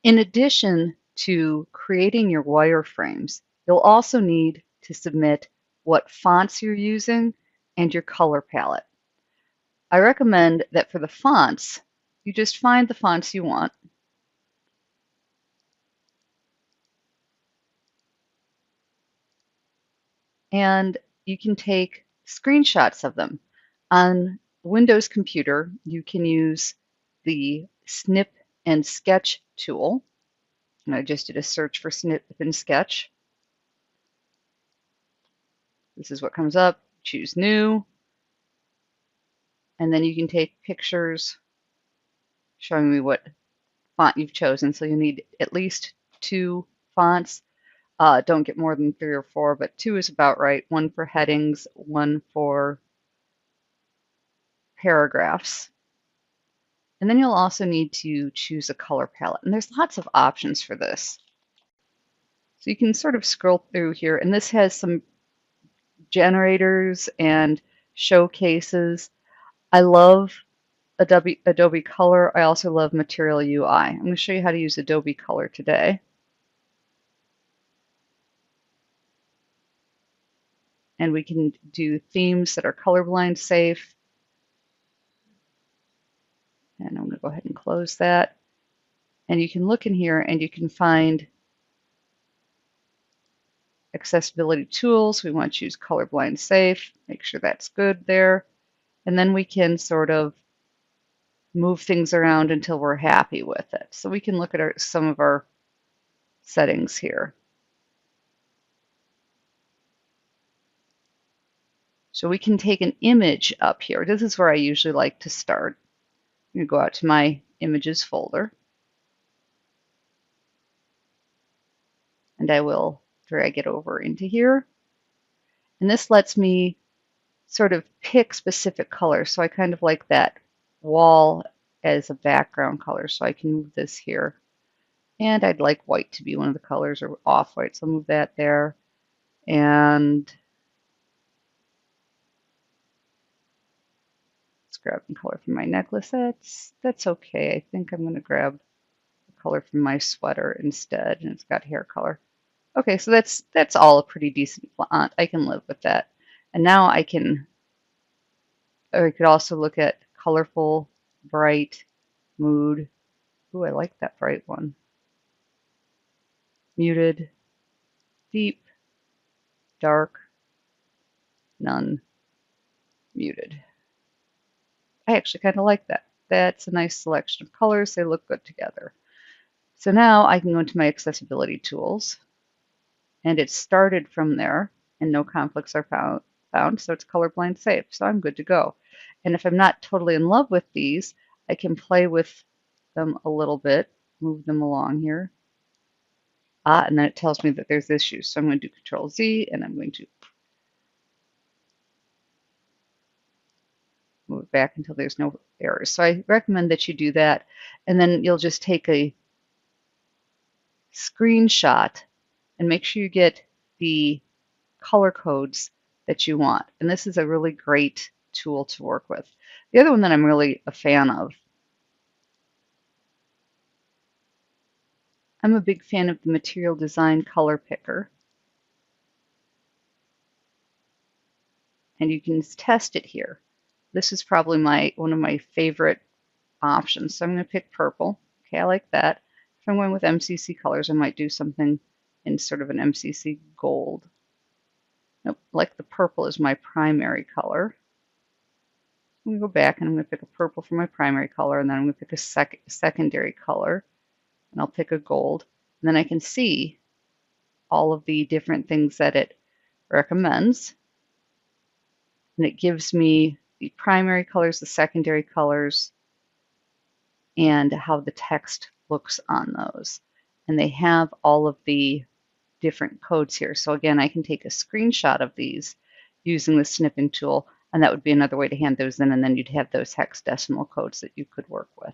In addition to creating your wireframes, you'll also need to submit what fonts you're using and your color palette. I recommend that for the fonts, you just find the fonts you want. And you can take screenshots of them. On Windows computer, you can use the Snip and Sketch tool. And I just did a search for Snip and Sketch. This is what comes up. Choose New. And then you can take pictures showing me what font you've chosen. So you need at least 2 fonts. Don't get more than 3 or 4, but 2 is about right. 1 for headings, 1 for paragraphs. And then you'll also need to choose a color palette. And there's lots of options for this. So you can sort of scroll through here, and this has some generators and showcases. I love Adobe Color. I also love Material UI. I'm going to show you how to use Adobe Color today. And we can do themes that are colorblind safe. And I'm going to go ahead and close that. And you can look in here and you can find accessibility tools. We want to choose colorblind safe. Make sure that's good there. And then we can sort of move things around until we're happy with it. So we can look at some of our settings here. So we can take an image up here. This is where I usually like to start. I'm going to go out to my images folder. And I will drag it over into here. And this lets me sort of pick specific colors. So I kind of like that wall as a background color. So I can move this here. And I'd like white to be one of the colors, or off-white. So I'll move that there. And let's grab some color from my necklace. That's okay. I think I'm going to grab the color from my sweater instead. And it's got hair color. Okay, so that's all a pretty decent font. I can live with that. And now I could also look at colorful, bright, mood. Ooh, I like that bright one. Muted, deep, dark, none, muted. I actually kind of like that. That's a nice selection of colors. They look good together. So now I can go into my accessibility tools, and it started from there, and no conflicts are found, so it's colorblind safe. So I'm good to go. And if I'm not totally in love with these, I can play with them a little bit, move them along here. And then it tells me that there's issues. So I'm going to do Control Z, and I'm going to move it back until there's no errors. So I recommend that you do that, and then you'll just take a screenshot and make sure you get the color codes that you want. And this is a really great tool to work with. The other one that I'm really a fan of, I'm a big fan of the Material Design Color Picker. And you can test it here. This is probably one of my favorite options. So I'm going to pick purple. Okay, I like that. If I'm going with MCC colors, I might do something in sort of an MCC gold. Nope, like the purple is my primary color. I'm going to go back and I'm going to pick a purple for my primary color, and then I'm going to pick a secondary color, and I'll pick a gold. And then I can see all of the different things that it recommends. And it gives me the primary colors, the secondary colors, and how the text looks on those. And they have all of the different codes here. So again, I can take a screenshot of these using the snipping tool, and that would be another way to hand those in, and then you'd have those hexadecimal codes that you could work with.